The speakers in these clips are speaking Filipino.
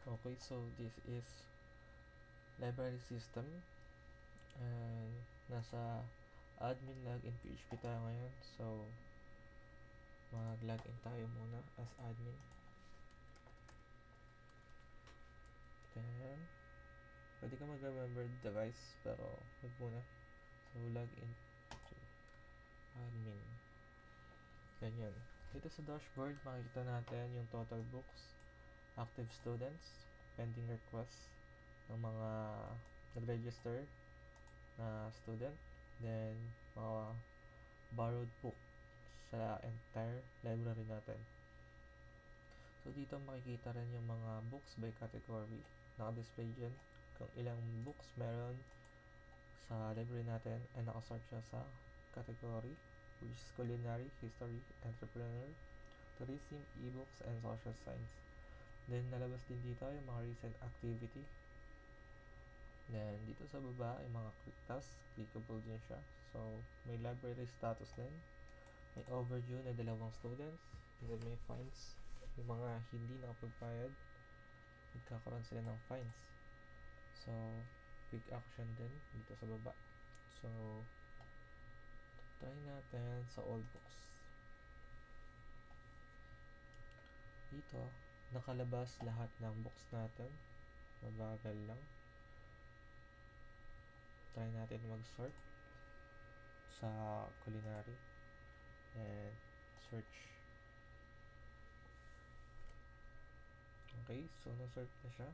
Okay, so this is library system and nasa admin login PHP tayo ngayon. So mag-login tayo muna as admin. Then pwede ka mag-remember device pero wag muna. So login to admin. Ganyan. Dito sa dashboard makikita natin yung total books, active students, pending requests ng mga nag-register na student, then mga borrowed book sa entire library natin. So dito makikita rin yung mga books by category. Naka-display dyan kung ilang books meron sa library natin and nakasort siya sa category, which is culinary, history, entrepreneur, tourism, ebooks, and social science. Then nalabas din dito yung mga recent activity. Then dito sa baba yung mga quick tasks, clickable din siya. So may library status din, may overdue na 2 students, and then may fines. Yung mga hindi nakapagbayad, nagkakaroon sila ng fines. So quick action din dito sa baba. So try natin sa all books. Dito nakalabas lahat ng books natin, mabagal lang. Try natin mag-sort sa culinary and search. Okay, so na-sort na siya,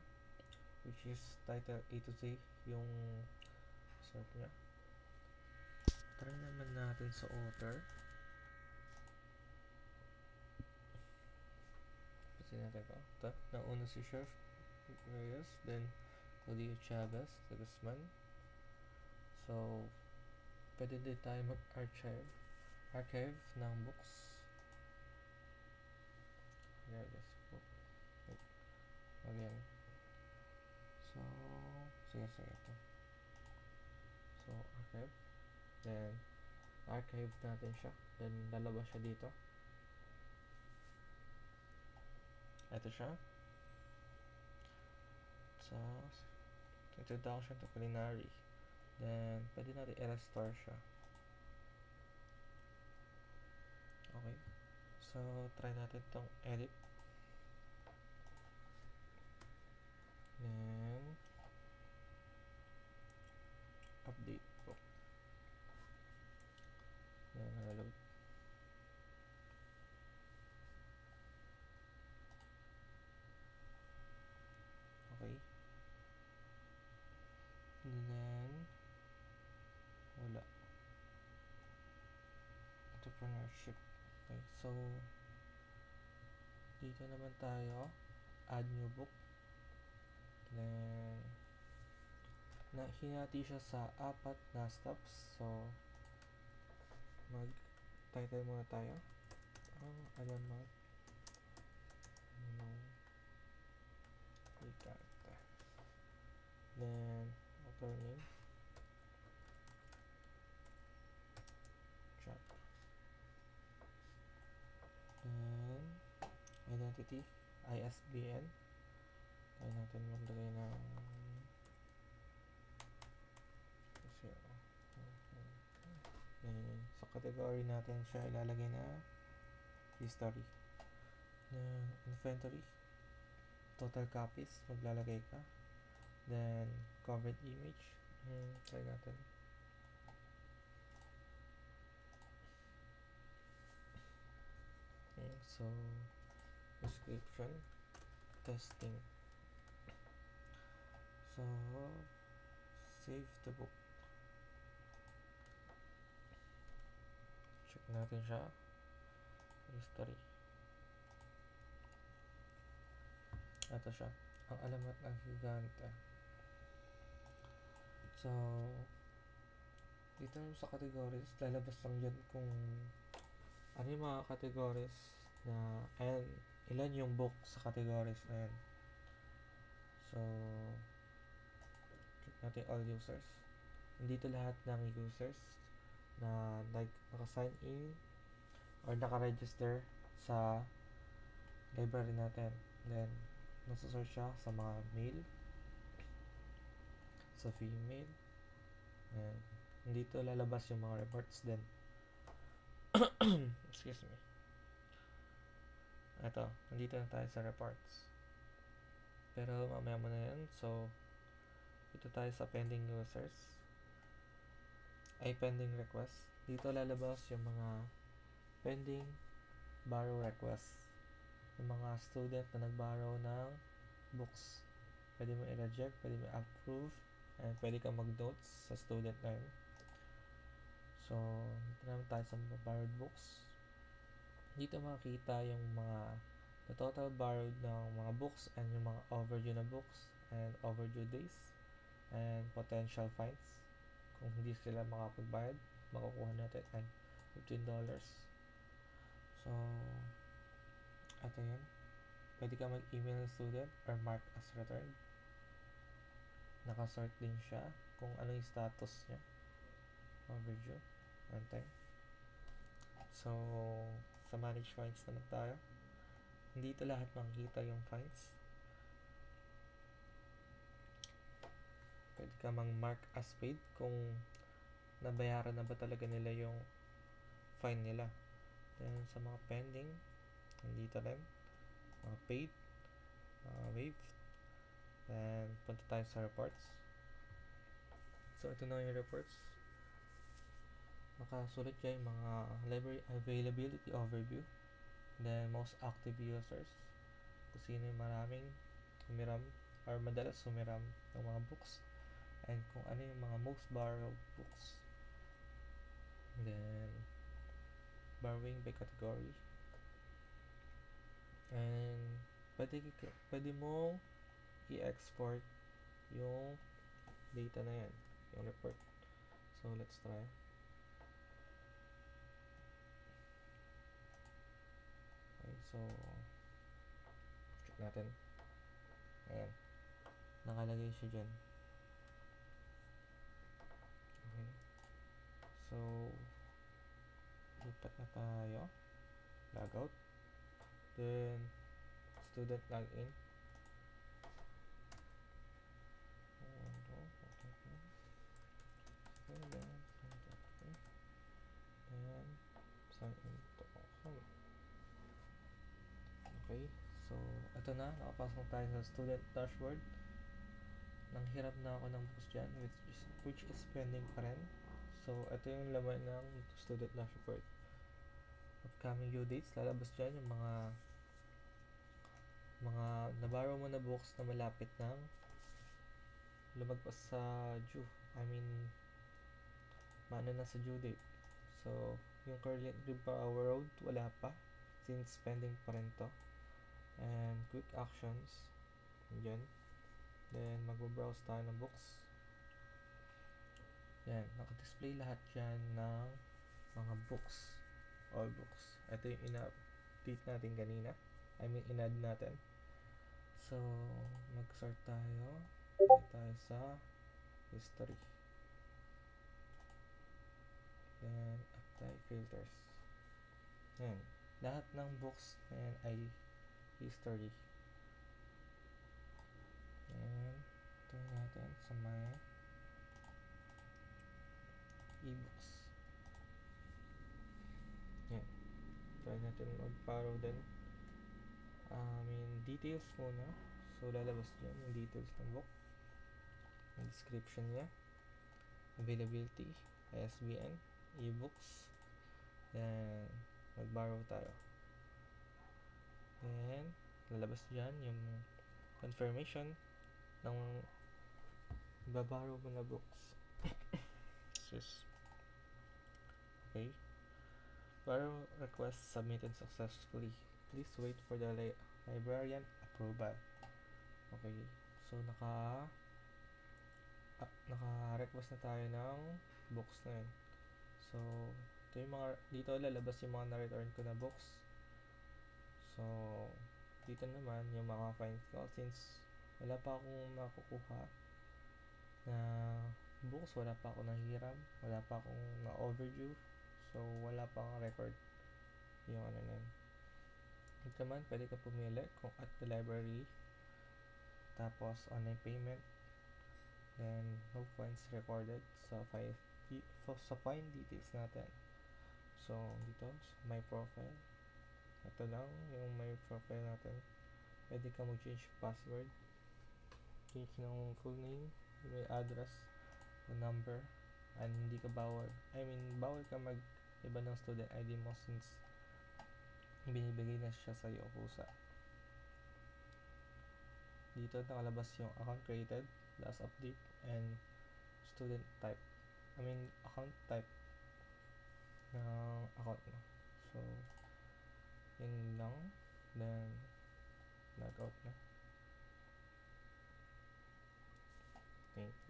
which is title A to Z yung sort niya. Try naman natin sa author. Kasi natin ko. Ito, nauna si Chef Reyes, then Claudio Chavez, de Guzman. So, pwede din tayo mag-archive ng books. Yeah, this book. Again. So, sige ito. So, archive. Then, archive natin siya. Then, lalabas siya dito. Ito siya. Sa Introduction to Culinary. Then, pwede natin i-restore siya. Okay. So, try natin tong edit. Then, update book. Then, nalaload. Okay. And then, wala. Entrepreneurship. Okay, so, dito naman tayo. Add new book. Then, hinati siya sa 4 na steps. So, mag-title muna tayo. Alamat. No. Character. Then, author name. Chat. Then, identity. ISBN. Kaya natin maglagay ng sa category natin siya ilalagay na history. Then, inventory. Total copies, maglalagay ka. Then, covered image. Try natin. So, description. Testing. So, save the book. Check natin siya. History. Ito siya. Ang alamat ng higante. So, dito sa categories, lalabas lang dyan kung ano yung mga categories na, and ilan yung book sa categories na yan. So, check natin all users. Dito lahat ng users na naka-sign in or naka-register sa library natin. Then, Nasa-search siya sa mga male, sa female, and dito lalabas yung mga reports din. Excuse me. Ito, nandito na tayo sa reports. Pero mamaya mo na yan. So, dito tayo sa pending users. Ay, pending request. Dito lalabas yung mga pending borrow request. Yung mga student na nag-borrow ng books. Pwede mo i-reject, pwede mo i-approve, and pwede kang mag-notes sa student na yun. So, dito naman tayo sa borrowed books. Dito makikita yung mga the total borrowed ng mga books and yung mga overdue na books and overdue days and potential fines. Kung hindi sila makapagbayad, makukuha natin ay $15. So, ito yun. Pwede ka mag-email ng student or mark as returned. Nakasort din siya kung ano yung status niya. Overdue. Antay. So, sa manage fines naman tayo. Hindi ito lahat makikita yung fines. Pwede ka mang-mark as paid kung nabayaran na ba talaga nila yung fine nila. Then, sa mga pending, nandito rin. Mga paid, waived. Then, punta tayo sa reports. So, ito na yung reports. Nakasulat dyan yung mga library availability overview. Then, most active users. Kung sino yung maraming humiram or madalas humiram ng mga books. And kung ano yung mga most borrowed books. Then, borrowing by category. And, pwede mo i-export yung data na yan, yung report. So, let's try. Okay, so, check natin. Ayan. Nakalagay siya dyan. Okay. So, lipat na tayo. Logout. Then, student login. Then, sign in to account. Okay. So, ito na. Nakapasok tayo sa student dashboard. Nanghirap na ako ng books dyan, which is pending pa rin. So, ito yung laman ng student dashboard. Upcoming due dates, lalabas dyan yung mga naborrow mo na books na malapit nang lumagpas sa due. I mean, maano na sa due date. So, yung currently borrowed, wala pa. Since pending pa rin to. And quick actions. Yan. Then, mag-browse tayo ng books. Yan. Naka-display lahat yan ng mga books. All books. Ito yung ina-update natin kanina. I mean, in-add natin. So, mag-sort tayo. Dito tayo sa history. Then, apply filters. Yan. Lahat ng books na yan ay history. Yan. Turn natin sa may e-books. Yan. Try natin mag-follow din. Details muna. So, lalabas dyan yung details ng book. Yung description niya. Availability. ISBN. E-books. Then, mag-borrow tayo. Then, lalabas dyan yung confirmation ng baborrow mo na books. Okay. Borrow request submitted successfully. Please wait for the librarian approval. Okay. So, naka-request na tayo ng books na yun. So, ito yung dito lalabas yung mga na-return ko na books. So, dito naman yung mga fines ko. Since wala pa akong makukuha na books, wala pa ako nahiram, wala pa akong na-overdue. So, wala pa akong record yung ano na yun. Dito naman, pwede ka pumili kung at the library Tapos online payment, then no funds recorded sa sa fine details natin. So dito sa my profile, ito lang yung my profile natin. Pwede ka mag-change password, change ng full name, may address, number, and hindi ka bawal ka mag iba ng student ID mo since binibigay na siya sa iyo kusa. Dito nakalabas yung account created, last update, and student type. Account type ng account mo. So, yun lang. Then, log out na. Thank you.